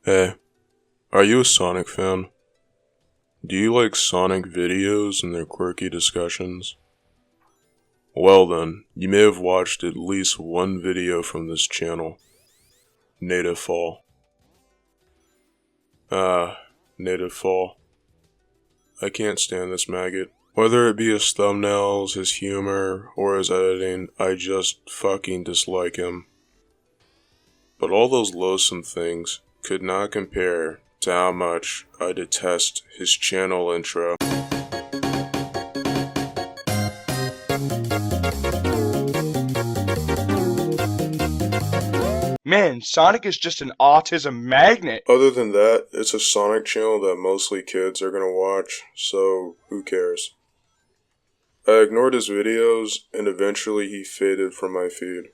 Hey, are you a Sonic fan? Do you like Sonic videos and their quirky discussions? Well then, you may have watched at least one video from this channel. Nativefall. Nativefall. I can't stand this maggot. Whether it be his thumbnails, his humor, or his editing, I just fucking dislike him. But all those loathsome things could not compare to how much I detest his channel intro. Man, Sonic is just an autism magnet. Other than that, it's a Sonic channel that mostly kids are gonna watch, so who cares? I ignored his videos, and eventually he faded from my feed.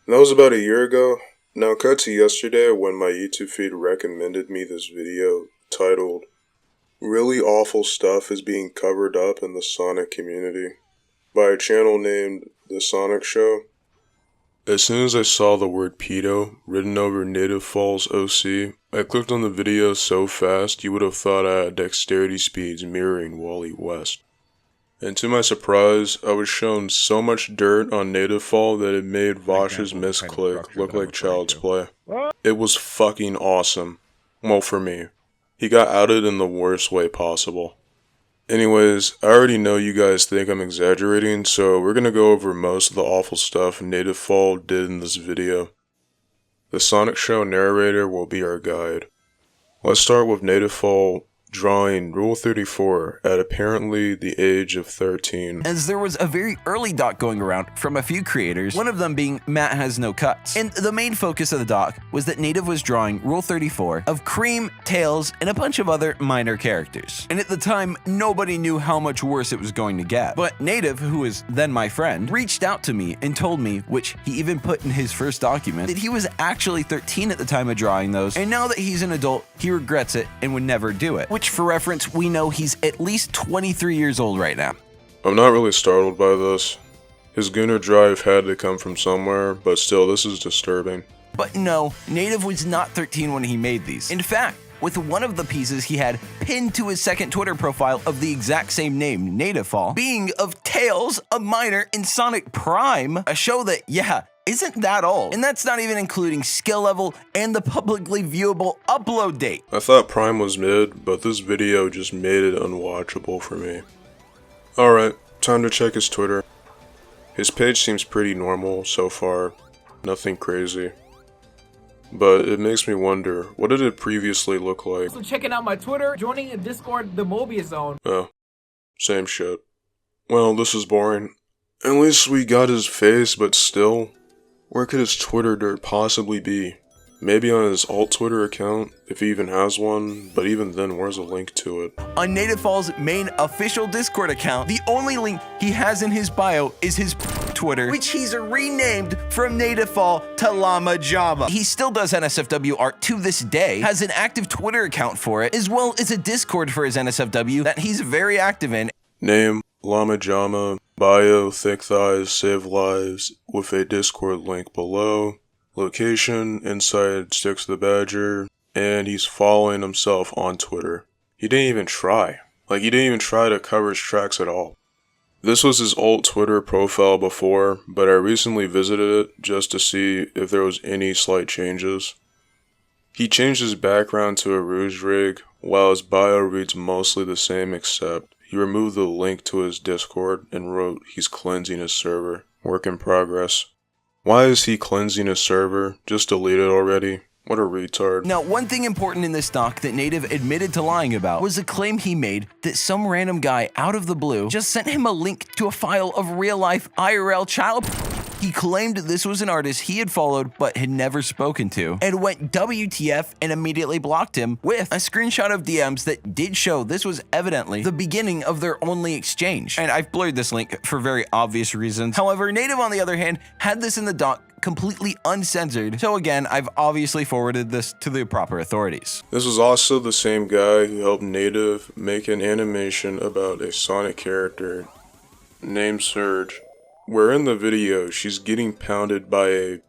And that was about a year ago. Now cut to yesterday when my YouTube feed recommended me this video titled, "Really Awful Stuff is Being Covered Up in the Sonic Community" by a channel named The Sonic Show. As soon as I saw the word pedo written over Nativefalls OC, I clicked on the video so fast you would have thought I had dexterity speeds mirroring Wally West. And to my surprise, I was shown so much dirt on Nativefall that it made Vaush's misclick look like child's play. It was fucking awesome. Well, for me. He got outed in the worst way possible. Anyways, I already know you guys think I'm exaggerating, so we're gonna go over most of the awful stuff Nativefall did in this video. The Sonic Show narrator will be our guide. Let's start with Nativefall drawing Rule 34 at apparently the age of 13. As there was a very early doc going around from a few creators, one of them being Matt Has No Cuts. And the main focus of the doc was that Native was drawing Rule 34 of Cream, Tails, and a bunch of other minor characters. And at the time, nobody knew how much worse it was going to get. But Native, who was then my friend, reached out to me and told me, which he even put in his first document, that he was actually 13 at the time of drawing those, and now that he's an adult, he regrets it and would never do it. Which, for reference, we know he's at least 23 years old right now. I'm not really startled by this. His Gunner drive had to come from somewhere, but still, this is disturbing. But no, Native was not 13 when he made these. In fact, with one of the pieces he had pinned to his second Twitter profile of the exact same name, Nativefall, being of Tails, a minor in Sonic Prime, a show that, yeah, isn't that old. And that's not even including skill level and the publicly viewable upload date. I thought Prime was mid, but this video just made it unwatchable for me. Alright, time to check his Twitter. His page seems pretty normal so far, nothing crazy. But it makes me wonder, what did it previously look like? So checking out my Twitter, joining the Discord, the Mobius Zone. Oh, same shit. Well, this is boring. At least we got his face, but still, where could his Twitter dirt possibly be? Maybe on his alt Twitter account, if he even has one, but even then, where's a link to it? On Nativefall's main official Discord account, the only link he has in his bio is his Twitter, which he's renamed from Nativefall to Llama Jama. He still does NSFW art to this day, has an active Twitter account for it, as well as a Discord for his NSFW that he's very active in. Name, Llama Jama, bio, thick thighs, save lives, with a Discord link below. Location, inside Sticks the Badger, and he's following himself on Twitter. He didn't even try. Like, he didn't even try to cover his tracks at all. This was his alt Twitter profile before, but I recently visited it just to see if there was any slight changes. He changed his background to a rouge rig, while his bio reads mostly the same except he removed the link to his Discord and wrote he's cleansing his server. Work in progress. Why is he cleansing his server? Just delete it already. What a retard. Now, one thing important in this doc that Native admitted to lying about was a claim he made that some random guy out of the blue just sent him a link to a file of real-life IRL child. He claimed this was an artist he had followed but had never spoken to, and went WTF and immediately blocked him with a screenshot of DMs that did show this was evidently the beginning of their only exchange. And I've blurred this link for very obvious reasons. However, Native, on the other hand, had this in the doc completely uncensored, so again, I've obviously forwarded this to the proper authorities. This was also the same guy who helped Native make an animation about a Sonic character named Surge, where in the video she's getting pounded by the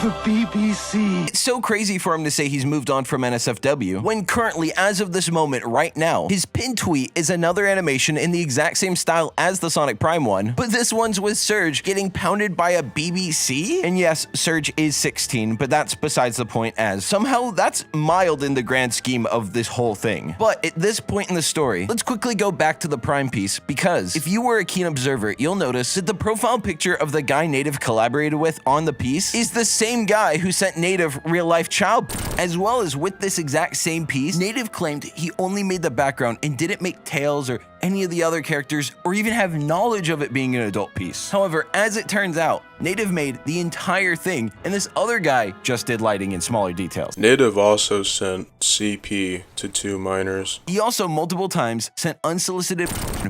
The BBC. It's so crazy for him to say he's moved on from NSFW, when currently, as of this moment right now, his pinned tweet is another animation in the exact same style as the Sonic Prime one, but this one's with Surge getting pounded by a BBC? And yes, Surge is 16, but that's besides the point, as somehow that's mild in the grand scheme of this whole thing. But at this point in the story, let's quickly go back to the Prime piece, because if you were a keen observer, you'll notice that the profile picture of the guy Native collaborated with on the piece is the same guy who sent Native real-life child. As well as with this exact same piece, Native claimed he only made the background and didn't make Tails or any of the other characters or even have knowledge of it being an adult piece. However, as it turns out, Native made the entire thing, and this other guy just did lighting in smaller details. Native also sent CP to 2 minors. He also multiple times sent unsolicited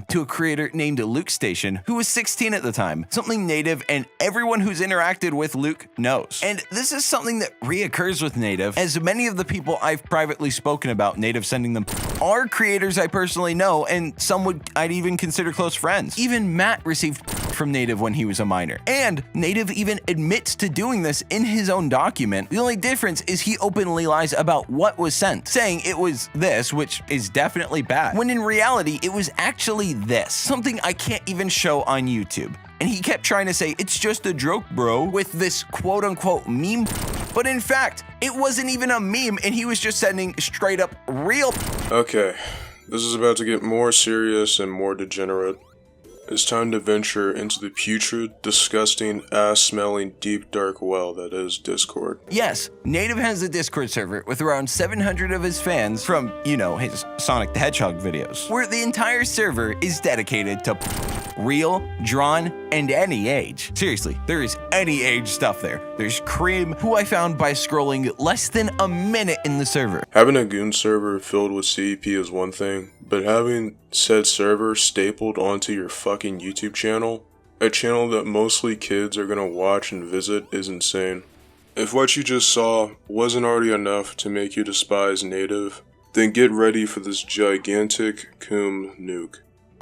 to a creator named Luke Station, who was 16 at the time, something Native and everyone who's interacted with Luke knows. And this is something that reoccurs with Native, as many of the people I've privately spoken about Native sending them are creators I personally know, and some I'd even consider close friends. Even Matt received from Native when he was a minor. And Native even admits to doing this in his own document. The only difference is he openly lies about what was sent, saying it was this, which is definitely bad, when in reality it was actually this, something I can't even show on YouTube. And he kept trying to say, it's just a joke, bro, with this quote-unquote meme. But in fact, it wasn't even a meme, and he was just sending straight up real. Okay, this is about to get more serious and more degenerate. It's time to venture into the putrid, disgusting, ass-smelling, deep dark well that is Discord. Yes, Native has a Discord server with around 700 of his fans from, you know, his Sonic the Hedgehog videos, where the entire server is dedicated to real, drawn, and any age. Seriously, there is any age stuff there. There's Cream, who I found by scrolling less than a minute in the server. Having a goon server filled with CEP is one thing, but having said server stapled onto your fucking YouTube channel, a channel that mostly kids are gonna watch and visit, is insane. If what you just saw wasn't already enough to make you despise Native, then get ready for this gigantic coom nuke.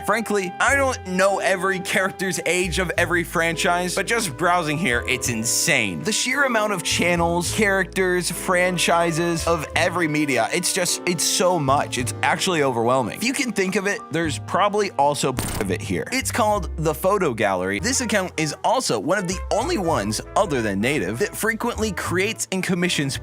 Frankly, I don't know every character's age of every franchise, but just browsing here, it's insane. The sheer amount of channels, characters, franchises of every media, it's so much. It's actually overwhelming. If you can think of it, there's probably also of it here. It's called the Photo Gallery. This account is also one of the only ones, other than Native, that frequently creates and commissions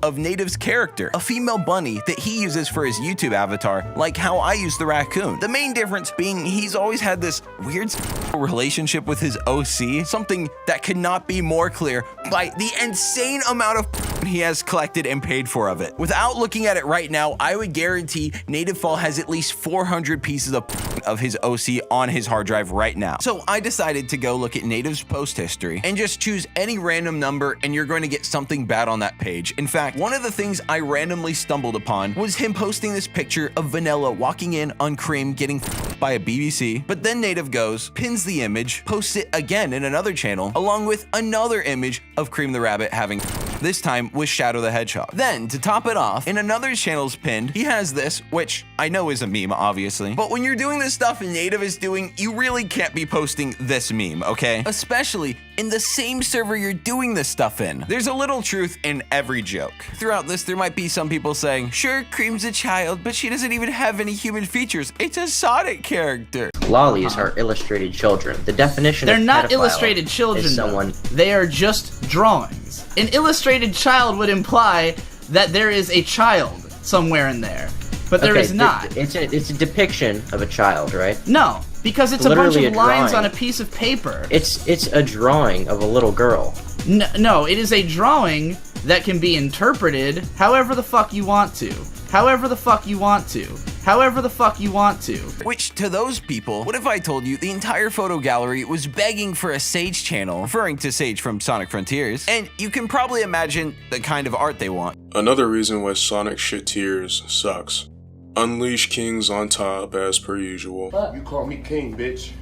of Native's character, a female bunny that he uses for his YouTube avatar, like how I use the raccoon. The main difference being he's always had this weird relationship with his OC, something that could not be more clear by the insane amount of he has collected and paid for of it. Without looking at it right now, I would guarantee Nativefall has at least 400 pieces of his OC on his hard drive right now. So I decided to go look at Native's post history and just choose any random number, and you're going to get something bad on that page. In fact, one of the things I randomly stumbled upon was him posting this picture of Vanilla walking in on Cream getting by a BBC, but then Native goes, pins the image, posts it again in another channel, along with another image of Cream the Rabbit having this time with Shadow the Hedgehog. Then, to top it off, in another channel's pinned, he has this, which I know is a meme, obviously, but when you're doing this stuff Native is doing, you really can't be posting this meme, okay? Especially in the same server you're doing this stuff in. There's a little truth in every joke. Throughout this, there might be some people saying, sure, Cream's a child, but she doesn't even have any human features. It's a Sonic character. Lollies are illustrated children. The definition They're of not pedophile illustrated children, is someone... They are just drawings. An illustrated child would imply that there is a child somewhere in there, but there is not. It's a depiction of a child, right? No, because it's a bunch Literally of a lines drawing. on a piece of paper. It's a drawing of a little girl. No, it is a drawing that can be interpreted however the fuck you want to. However the fuck you want to. However the fuck you want to. Which, to those people, what if I told you the entire photo gallery was begging for a Sage channel, referring to Sage from Sonic Frontiers, and you can probably imagine the kind of art they want. Another reason why Sonic Shit Tears sucks. Unleash Kings on top as per usual. You call me king, bitch.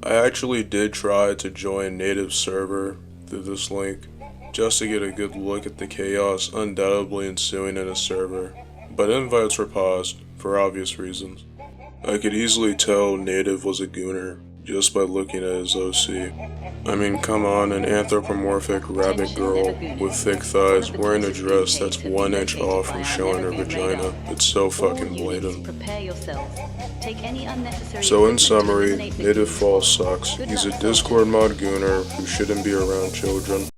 I actually did try to join Native server through this link, just to get a good look at the chaos undoubtedly ensuing in a server, but invites were paused, for obvious reasons. I could easily tell Native was a gooner, just by looking at his OC. I mean, come on, an anthropomorphic rabbit girl with thick thighs wearing a dress that's 1 inch off from showing her vagina. It's so fucking blatant. So in summary, Nativefalls sucks. He's a Discord mod gooner who shouldn't be around children.